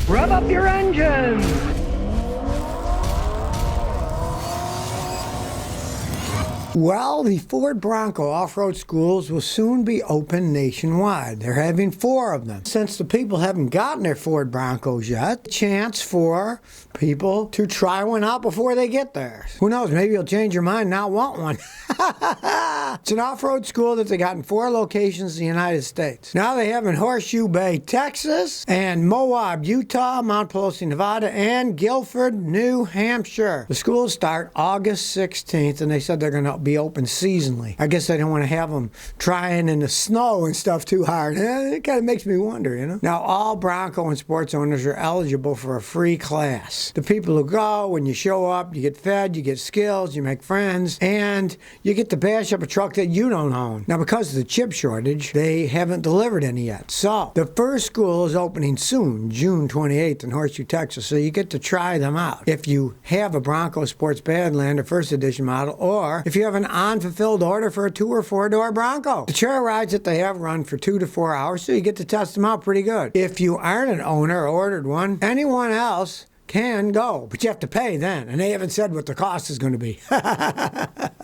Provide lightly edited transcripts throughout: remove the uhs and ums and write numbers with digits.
Rev up your engines! Well, the Ford Bronco off-road schools will soon be open nationwide. They're having 4 of them. Since the people haven't gotten their Ford Broncos yet, a chance for people to try one out before they get theirs. Who knows, maybe you'll change your mind and not want one. It's an off-road school that they got in 4 locations in the United States. Now they have in Horseshoe Bay, Texas, and Moab, Utah, Mount Pelosi, Nevada, and Guilford, New Hampshire. The schools start August 16th, and they said they're going to be open seasonally. I guess they don't want to have them trying in the snow and stuff too hard. It kind of makes me wonder, you know. Now, all Bronco and sports owners are eligible for a free class. The people who go, when you show up, you get fed, you get skills, you make friends, and you get to bash up a truck that you don't own. Now, because of the chip shortage, they haven't delivered any yet. So, the first school is opening soon, June 28th in Horseshoe, Texas, so you get to try them out. If you have a Bronco Sports Badlander First Edition model, or if you have an unfulfilled order for a 2 or 4-door Bronco. The trail rides that they have run for 2 to 4 hours, so you get to test them out pretty good. If you aren't an owner or ordered one, anyone else can go, but you have to pay then, and they haven't said what the cost is going to be.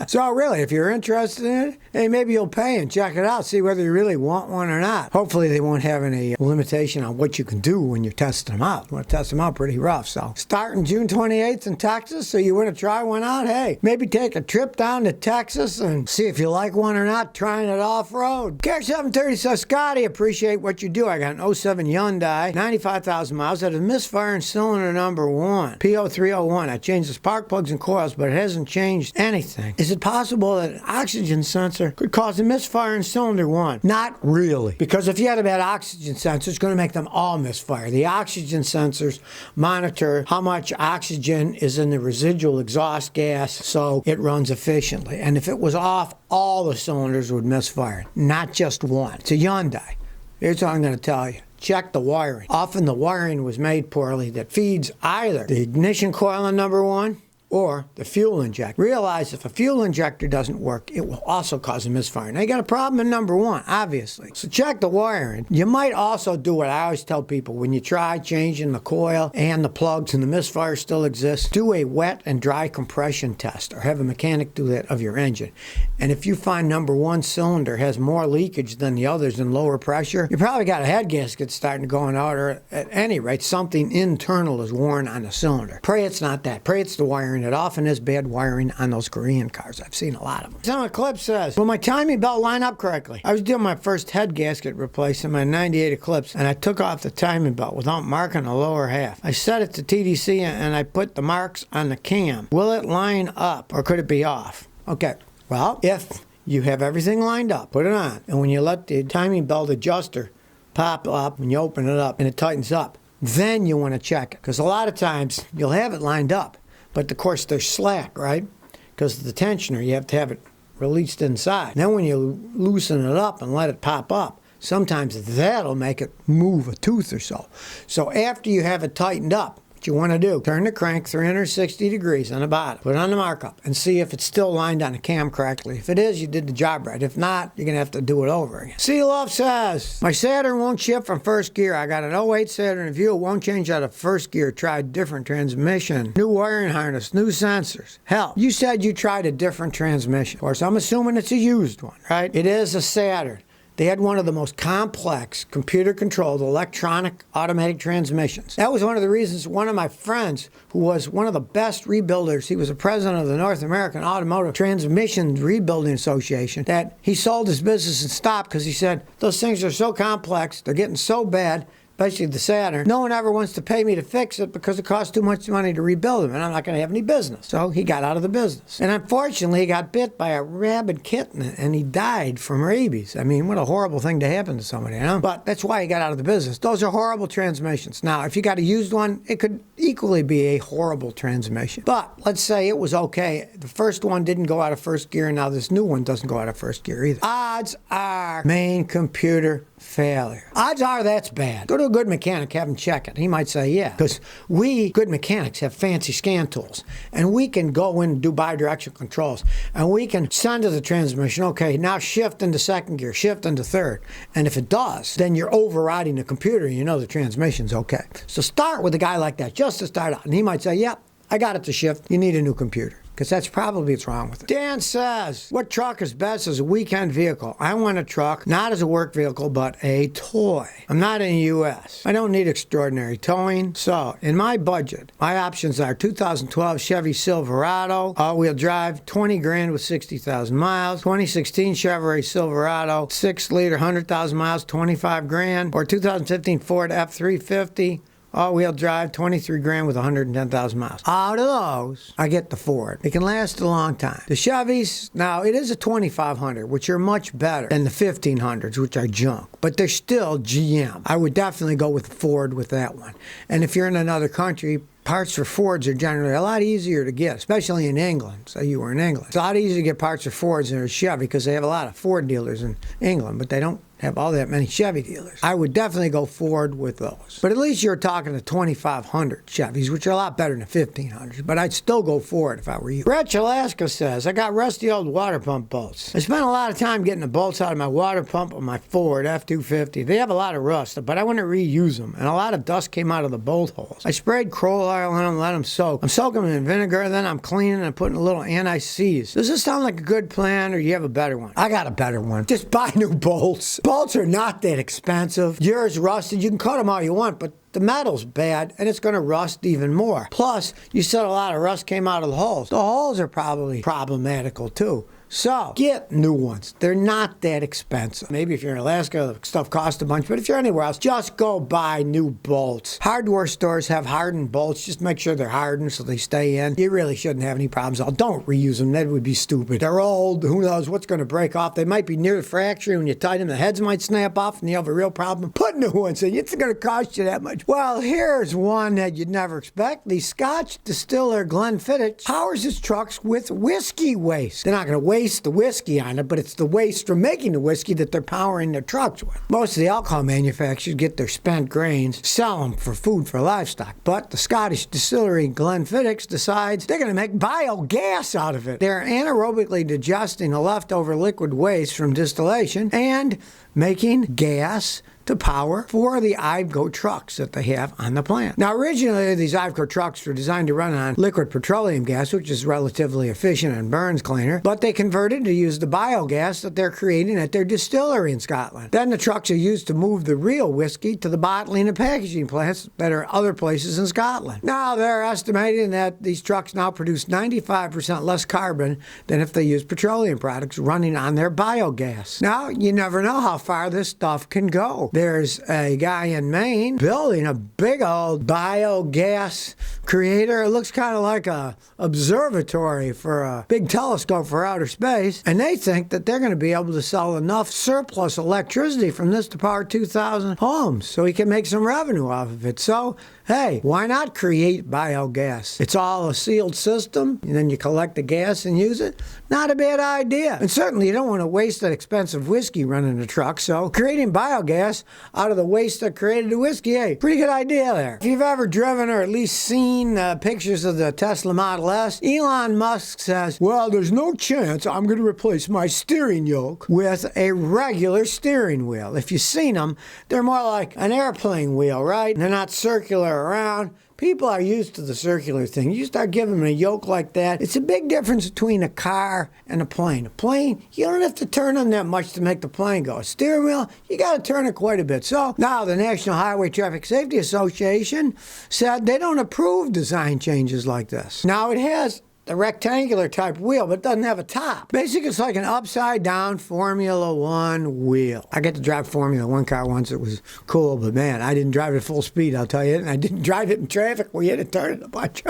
So really, if you're interested in it, hey, maybe you'll pay and check it out, see whether you really want one or not. Hopefully they won't have any limitation on what you can do when you're testing them out. You want to test them out pretty rough. So starting June 28th in Texas, so you want to try one out, hey, maybe take a trip down to Texas and see if you like one or not, trying it off-road. Care 730 says, Scotty, appreciate what you do. I got an 07 Hyundai, 95,000 miles, that is misfire in cylinder number 1, PO301. I changed the spark plugs and coils, but it hasn't changed anything. Is it possible that an oxygen sensor could cause a misfire in cylinder 1? Not really, because if you had a bad oxygen sensor, it's going to make them all misfire. The oxygen sensors monitor how much oxygen is in the residual exhaust gas so it runs efficiently. And if it was off, all the cylinders would misfire, not just one. It's a Hyundai. Here's what I'm going to tell you. Check the wiring. Often the wiring was made poorly that feeds either the ignition coil in number 1 or the fuel injector. Realize if a fuel injector doesn't work, it will also cause a misfire. Now you got a problem in number 1, obviously. So check the wiring. You might also do what I always tell people when you try changing the coil and the plugs and the misfire still exists, do a wet and dry compression test or have a mechanic do that of your engine. And if you find number 1 cylinder has more leakage than the others and lower pressure, you probably got a head gasket starting to go out, or at any rate, something internal is worn on the cylinder. Pray it's not that. Pray it's the wiring. It often is bad wiring on those Korean cars. I've seen a lot of them. Some Eclipse says, will my timing belt line up correctly? I was doing my first head gasket replace in my 98 Eclipse, and I took off the timing belt without marking the lower half. I set it to TDC, and I put the marks on the cam. Will it line up, or could it be off? Okay, well, if you have everything lined up, put it on, and when you let the timing belt adjuster pop up, when you open it up, and it tightens up, then you want to check it. Because a lot of times, you'll have it lined up, but of course there's slack, right? Because of the tensioner, you have to have it released inside. Then when you loosen it up and let it pop up, sometimes that'll make it move a tooth or so. So after you have it tightened up, what you want to do, turn the crank 360 degrees on the bottom, put it on the markup, and see if it's still lined on the cam correctly. If it is, you did the job right. If not, you're going to have to do it over again. C Love says, my Saturn won't shift from first gear. I got an '08 Saturn View. It won't change out of first gear. Tried different transmission, new wiring harness, new sensors. Hell, you said you tried a different transmission. Of course, I'm assuming it's a used one, right? It is a Saturn. They had one of the most complex computer-controlled electronic automatic transmissions. That was one of the reasons one of my friends, who was one of the best rebuilders, he was the president of the North American Automotive Transmission Rebuilding Association, that he sold his business and stopped because he said, those things are so complex, they're getting so bad, especially the Saturn, no one ever wants to pay me to fix it because it costs too much money to rebuild them, and I'm not going to have any business. So he got out of the business. And unfortunately, he got bit by a rabid kitten, and he died from rabies. I mean, what a horrible thing to happen to somebody, you know? But that's why he got out of the business. Those are horrible transmissions. Now, if you got a used one, it could equally be a horrible transmission. But let's say it was okay. The first one didn't go out of first gear, and now this new one doesn't go out of first gear either. Odds are main computer failure. Odds are that's bad. Go to a good mechanic, have him check it. He might say, yeah, because we, good mechanics, have fancy scan tools, and we can go in and do bidirectional controls, and we can send to the transmission, okay, now shift into second gear, shift into third, and if it does, then you're overriding the computer, and you know the transmission's okay. So start with a guy like that, just to start out, and he might say, yep, I got it to shift. You need a new computer. Because that's probably what's wrong with it. Dan says, what truck is best as a weekend vehicle? I want a truck, not as a work vehicle, but a toy. I'm not in the U.S. I don't need extraordinary towing. So, in my budget, my options are 2012 Chevy Silverado, all-wheel drive, 20 grand with 60,000 miles. 2016 Chevrolet Silverado, 6-liter, 100,000 miles, 25 grand. Or 2015 Ford F350. All-wheel drive, 23 grand with 110,000 miles. Out of those, I get the Ford. It can last a long time. The Chevys, now it is a 2500, which are much better than the 1500s, which are junk. But they're still GM. I would definitely go with Ford with that one. And if you're in another country, parts for Fords are generally a lot easier to get, especially in England. Say you were in England. It's a lot easier to get parts for Fords than a Chevy because they have a lot of Ford dealers in England, but they don't have all that many Chevy dealers. I would definitely go Ford with those. But at least you're talking to 2500 Chevys, which are a lot better than 1500s. But I'd still go Ford if I were you. Rich Alaska says, I got rusty old water pump bolts. I spent a lot of time getting the bolts out of my water pump on my Ford F-250. They have a lot of rust, but I want to reuse them. And a lot of dust came out of the bolt holes. I sprayed Kroll oil on them, let them soak. I'm soaking them in vinegar, then I'm cleaning and putting a little anti-seize. Does this sound like a good plan, or do you have a better one? I got a better one. Just buy new bolts. Bolts are not that expensive. Yours rusted. You can cut them all you want, but the metal's bad, and it's going to rust even more. Plus, you said a lot of rust came out of the holes. The holes are probably problematical, too. So, get new ones. They're not that expensive. Maybe if you're in Alaska, stuff costs a bunch, but if you're anywhere else, just go buy new bolts. Hardware stores have hardened bolts. Just make sure they're hardened so they stay in. You really shouldn't have any problems. Don't reuse them. That would be stupid. They're old. Who knows what's going to break off? They might be near the fracture. When you tighten them, the heads might snap off, and you have a real problem. Put new ones in. It's going to cost you that much. Well, here's one that you'd never expect. The Scotch distiller Glenfiddich powers his trucks with whiskey waste. They're not going to waste the whiskey on it, but it's the waste from making the whiskey that they're powering their trucks with. Most of the alcohol manufacturers get their spent grains, sell them for food for livestock, but the Scottish distillery Glenfiddich decides they're going to make biogas out of it. They're anaerobically digesting the leftover liquid waste from distillation and making gas to power for the Iveco trucks that they have on the plant. Now, originally, these Iveco trucks were designed to run on liquid petroleum gas, which is relatively efficient and burns cleaner, but they converted to use the biogas that they're creating at their distillery in Scotland. Then the trucks are used to move the real whiskey to the bottling and packaging plants that are other places in Scotland. Now, they're estimating that these trucks now produce 95% less carbon than if they used petroleum products running on their biogas. Now, you never know how far this stuff can go. There's a guy in Maine building a big old biogas creator. It looks kind of like a observatory for a big telescope for outer space. And they think that they're going to be able to sell enough surplus electricity from this to power 2,000 homes so he can make some revenue off of it. So, hey, why not create biogas? It's all a sealed system, and then you collect the gas and use it. Not a bad idea. And certainly you don't want to waste that expensive whiskey running a truck, so creating biogas out of the waste that created the whiskey, hey, pretty good idea there. If you've ever driven or at least seen pictures of the Tesla Model S, Elon Musk says, well, there's no chance I'm going to replace my steering yoke with a regular steering wheel. If you've seen them, they're more like an airplane wheel, right? They're not circular around. People are used to the circular thing. You start giving them a yoke like that, it's a big difference between a car and a plane. A plane, you don't have to turn on that much to make the plane go. A steering wheel, you got to turn it quite a bit. So now the National Highway Traffic Safety Association said they don't approve design changes like this. Now it has a rectangular type wheel, but it doesn't have a top. Basically, it's like an upside down Formula One wheel. I got to drive a Formula One car once. It was cool, but man, I didn't drive it at full speed, I'll tell you. And I didn't drive it in traffic. We had to turn it a bunch.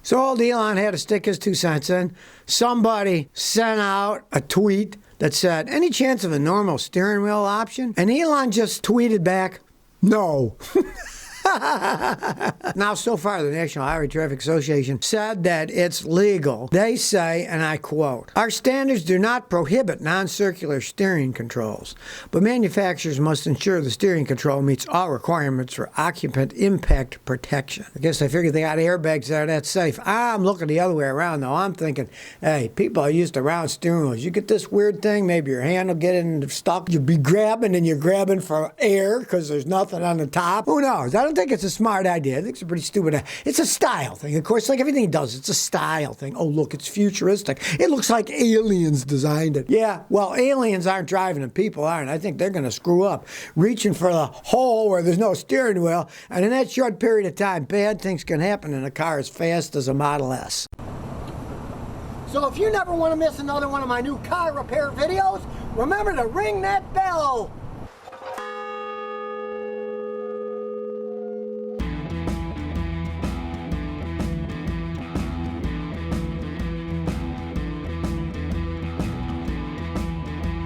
So old Elon had to stick his 2 cents in. Somebody sent out a tweet that said, any chance of a normal steering wheel option? And Elon just tweeted back, no. Now, so far, the National Highway Traffic Association said that it's legal. They say, and I quote, "Our standards do not prohibit non-circular steering controls, but manufacturers must ensure the steering control meets all requirements for occupant impact protection." I guess I figured they got airbags that are that safe. I'm looking the other way around, though. I'm thinking, hey, people are used to round steering wheels. You get this weird thing, maybe your hand will get in stuck. You'll be grabbing, and you're grabbing for air because there's nothing on the top. Who knows? I don't think it's a smart idea. I think it's a pretty stupid idea. It's a style thing. Of course, like everything he does, it's a style thing. Oh, look, it's futuristic. It looks like aliens designed it. Yeah, well, aliens aren't driving them. People aren't. I think they're going to screw up, reaching for the hole where there's no steering wheel. And in that short period of time, bad things can happen in a car as fast as a Model S. So if you never want to miss another one of my new car repair videos, remember to ring that bell.